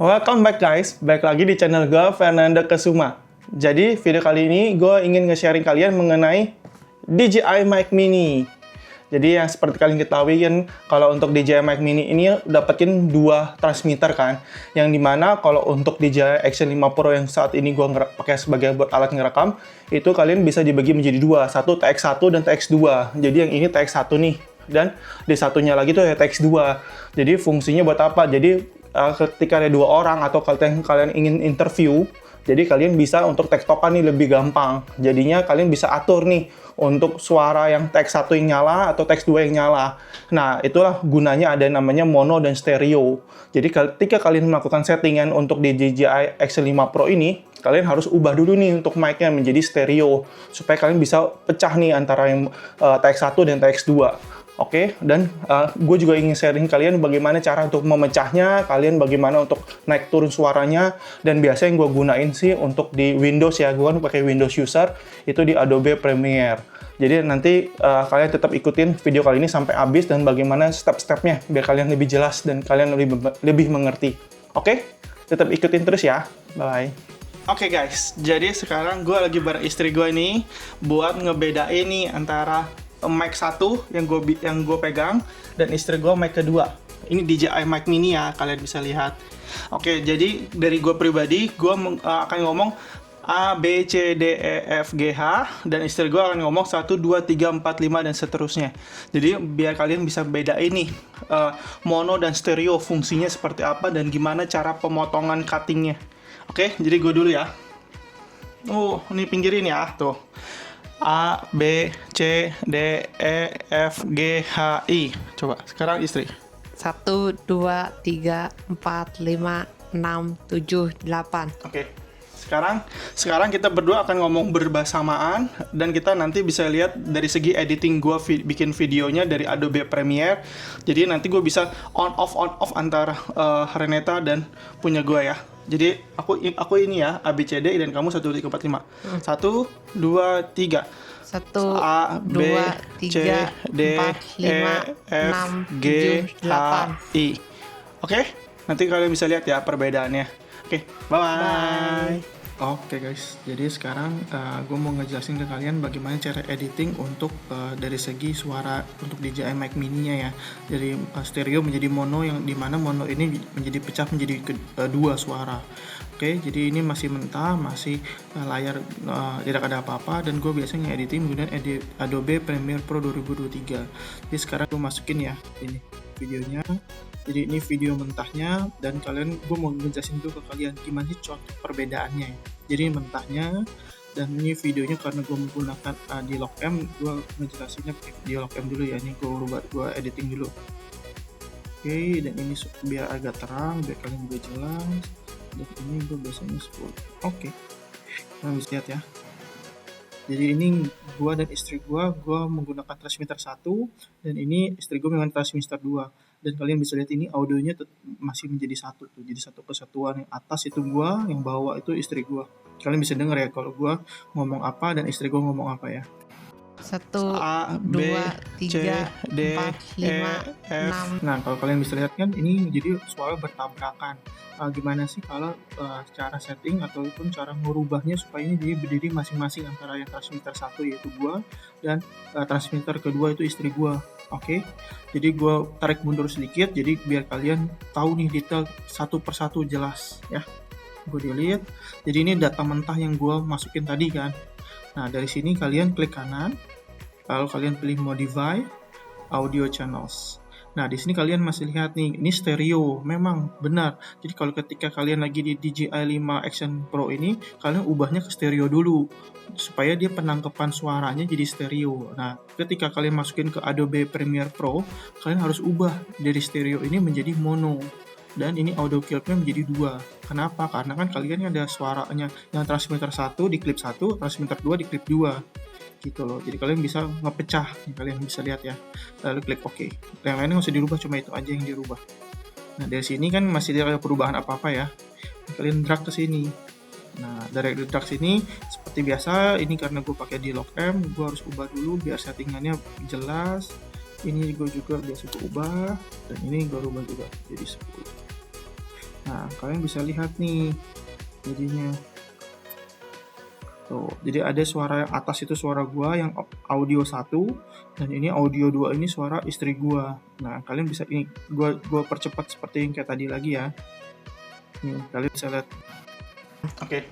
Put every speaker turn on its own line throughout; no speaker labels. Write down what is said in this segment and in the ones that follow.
Welcome back guys, balik lagi di channel gue, Fernando Kesuma. Jadi video kali ini gue ingin nge-sharing kalian mengenai DJI Mic Mini. Jadi yang seperti kalian ketahui kan, kalau untuk DJI Mic Mini ini dapetin dua transmitter kan. Yang dimana kalau untuk DJI Action 5 Pro yang saat ini gue pakai sebagai alat ngerekam, itu kalian bisa dibagi menjadi dua, satu TX1 dan TX2. Jadi yang ini TX1 nih, dan di satunya lagi tuh ya TX2. Jadi fungsinya buat apa? Jadi ketika ada dua orang atau kalian ingin interview, jadi kalian bisa untuk tektokan nih lebih gampang. Jadinya kalian bisa atur nih untuk suara yang TX1 yang nyala atau TX2 yang nyala. Nah, itulah gunanya ada namanya mono dan stereo. Jadi ketika kalian melakukan settingan untuk di DJI Action 5 Pro ini, kalian harus ubah dulu nih untuk mic-nya menjadi stereo supaya kalian bisa pecah nih antara yang TX1 dan TX2. Oke, dan gue juga ingin sharing kalian bagaimana cara untuk memecahnya, kalian bagaimana untuk naik turun suaranya, dan biasa yang gue gunain sih untuk di Windows ya, gue kan pakai Windows user, itu di Adobe Premiere. Jadi nanti kalian tetap ikutin video kali ini sampai habis dan bagaimana step-stepnya, biar kalian lebih jelas dan kalian lebih mengerti. Oke, tetap ikutin terus ya, bye. Oke guys, jadi sekarang gue lagi bareng istri gue nih, buat ngebedain nih antara mic satu yang gue pegang dan istri gue mic kedua. Ini DJI Mic Mini ya, kalian bisa lihat. Oke, jadi dari gue pribadi, gue akan ngomong A, B, C, D, E, F, G, H, dan istri gue akan ngomong 1, 2, 3, 4, 5, dan seterusnya. Jadi biar kalian bisa bedain nih mono dan stereo fungsinya seperti apa dan gimana cara pemotongan cuttingnya. Oke, jadi gue dulu ya. Ini pinggirin ya, tuh. A, B, C, D, E, F, G, H, I. Coba, sekarang istri.
1, 2, 3, 4, 5, 6, 7, 8.
Oke. Sekarang kita berdua akan ngomong bersamaan dan kita nanti bisa lihat dari segi editing gue bikin videonya dari Adobe Premiere. Jadi nanti gue bisa on off antara Renata dan punya gue ya. Jadi aku ini ya ABCD dan kamu 1, 2, 3, 4, 5. 1, 2, 3.
1,
A, B,
2, 3,
C, D,
4, 5,
E, F,
6,
G,
7,
H, I. Oke? Nanti kalian bisa lihat ya perbedaannya. Oke, bye. Oke guys, jadi sekarang gue mau ngejelasin ke kalian bagaimana cara editing untuk dari segi suara untuk DJI Mic Mini-nya ya. Dari stereo menjadi mono, yang dimana mono ini menjadi pecah menjadi dua suara. Oke, jadi ini masih mentah, masih layar tidak ada apa-apa, dan gue biasanya editing menggunakan Adobe Premiere Pro 2023. Jadi sekarang gue masukin ya ini videonya. Jadi ini video mentahnya, dan gue mau ngejelasin dulu ke kalian gimana sih contoh perbedaannya ya. Jadi mentahnya, dan ini videonya karena gue menggunakan D-Lock-M, gue ngejelasinnya pakai D-Lock-M dulu ya. Ini gue editing dulu. Oke, dan ini biar agak terang, biar kalian juga jelas. Dan ini gue biasanya 10. Oke, kalian bisa lihat ya. Jadi ini gue dan istri gue menggunakan transmitter 1, dan ini istri gue menggunakan transmitter 2. Dan kalian bisa lihat ini audionya masih menjadi satu tuh, jadi satu kesatuan. Yang atas itu gue, yang bawah itu istri gue. Kalian bisa denger ya kalau gue ngomong apa dan istri gue ngomong apa ya.
1,
A,
2,
B,
3,
C, D,
4, 5,
E, F.
6.
Nah, kalau kalian bisa lihat kan ini jadi suara bertabrakan. Gimana sih kalau cara setting ataupun cara merubahnya supaya ini jadi berdiri masing-masing antara yang transmitter 1 yaitu gua dan transmitter kedua itu istri gua. Oke. Jadi gua tarik mundur sedikit jadi biar kalian tahu nih detail satu persatu jelas ya. Gua delete. Jadi ini data mentah yang gua masukin tadi kan. Nah, dari sini kalian klik kanan, lalu kalian pilih Modify Audio Channels. Nah, di sini kalian masih lihat nih, ini stereo, memang benar. Jadi kalau ketika kalian lagi di DJI 5 Action Pro ini, kalian ubahnya ke stereo dulu, supaya dia penangkapan suaranya jadi stereo. Nah, ketika kalian masukin ke Adobe Premiere Pro, kalian harus ubah dari stereo ini menjadi mono. Dan ini audio clipnya menjadi 2. Kenapa? Karena kan kalian ada suaranya yang transmitter 1 di clip 1, transmitter 2 di clip 2. Gitu loh. Jadi kalian bisa ngepecah, kalian bisa lihat ya. Lalu klik OK. Yang lainnya nggak usah dirubah, cuma itu aja yang dirubah. Nah, dari sini kan masih tidak ada perubahan apa-apa ya. Kalian drag ke sini. Nah, dari drag sini seperti biasa, ini karena gue pakai D-Lock-M, gue harus ubah dulu biar settingannya jelas. Ini gue juga biasa gue ubah, dan ini gue ubah juga jadi 10. Nah, kalian bisa lihat nih jadinya. Tuh, jadi ada suara yang atas itu suara gua yang audio 1 dan ini audio 2 ini suara istri gua. Nah, kalian bisa ini gua percepat seperti yang kayak tadi lagi ya. Nih, kalian bisa lihat. Oke.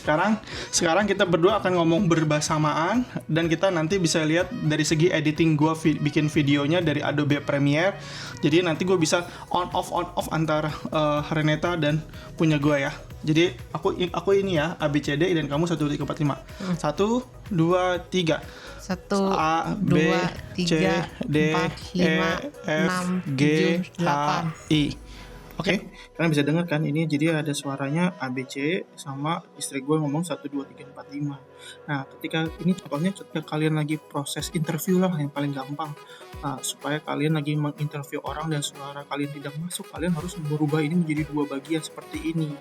Sekarang kita berdua akan ngomong bersamaan dan kita nanti bisa lihat dari segi editing gua bikin videonya dari Adobe Premiere. Jadi nanti gue bisa on off antara Renata dan punya gua ya. Jadi aku ini ya ABCD dan kamu 1 2 3 4 5. 1 2 3.
1
A B
2
C
3
D
4
E
5
F
6
G
7
H
8.
I. Oke, kalian bisa dengar kan ini jadi ada suaranya ABC sama istri gue ngomong 1 2 3 4 5. Nah, ketika ini contohnya ketika kalian lagi proses interview lah yang paling gampang. Nah, supaya kalian lagi menginterview orang dan suara kalian tidak masuk, kalian harus merubah ini menjadi 2 bagian seperti ini.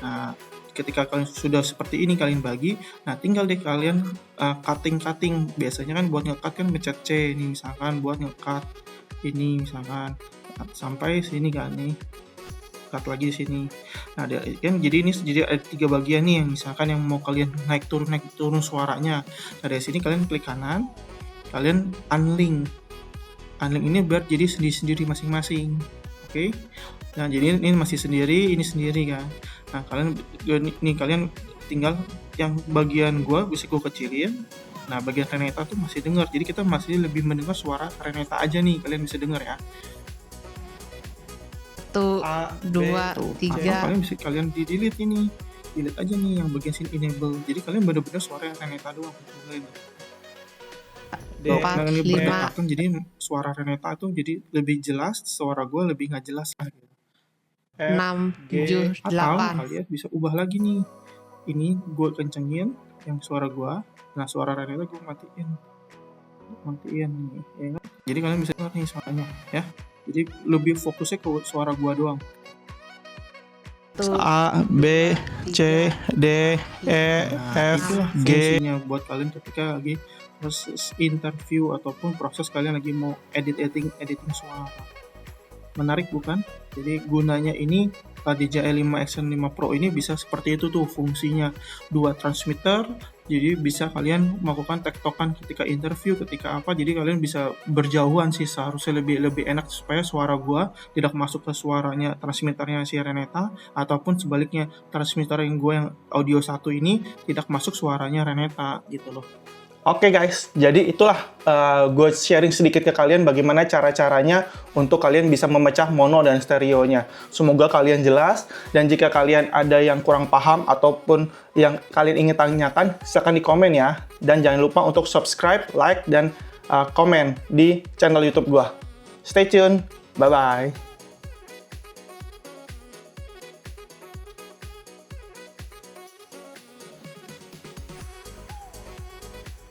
Nah, ketika kalian sudah seperti ini kalian bagi, nah tinggal deh kalian cutting. Biasanya kan buat nge-cut kan mencet C nih misalkan buat nge-cut ini misalkan sampai sini kan nih. Cut lagi di sini. Nah, kan jadi ini jadi ada 3 bagian nih yang misalkan yang mau kalian naik turun suaranya. Nah, dari sini kalian klik kanan, kalian unlink. Unlink ini biar jadi sendiri masing-masing. Oke. Nah, jadi ini masih sendiri, ini sendiri kan. Nah, kalian tinggal yang bagian gua bisa gua kecilin. Nah, bagian Renata tuh masih dengar. Jadi kita masih lebih mendengar suara Renata aja nih. Kalian bisa dengar ya.
1 2 3.
Kalian bisa delete ini. Delete aja nih yang bagian sini enable. Jadi kalian benar-benar suara Renata doang.
Empat, lima.
Jadi suara Renata tuh jadi lebih jelas, suara gue lebih nggak jelas.
6 7
Atau
8.
kalian bisa ubah lagi nih. Ini gue kencengin yang suara gue. Nah, suara Renata gue matiin nih, ya kan? Jadi kalian bisa dengar nih suaranya ya. Jadi lebih fokusnya ke suara gua doang. A B C D E F G buat kalian ketika lagi proses interview ataupun proses kalian lagi mau editing suara. Menarik bukan? Jadi gunanya ini DJI 5 Action 5 Pro ini bisa seperti itu tuh fungsinya, 2 transmitter. Jadi bisa kalian melakukan tektokan ketika interview, ketika apa. Jadi kalian bisa berjauhan sih, seharusnya lebih enak supaya suara gua tidak masuk ke suaranya transmitternya si Renata, ataupun sebaliknya transmitter yang gua yang audio 1 ini tidak masuk suaranya Renata gitu loh. Oke guys, jadi itulah gue sharing sedikit ke kalian bagaimana cara-caranya untuk kalian bisa memecah mono dan stereonya. Semoga kalian jelas, dan jika kalian ada yang kurang paham ataupun yang kalian ingin tanyakan, silakan di komen ya. Dan jangan lupa untuk subscribe, like, dan komen di channel YouTube gue. Stay tune, bye-bye.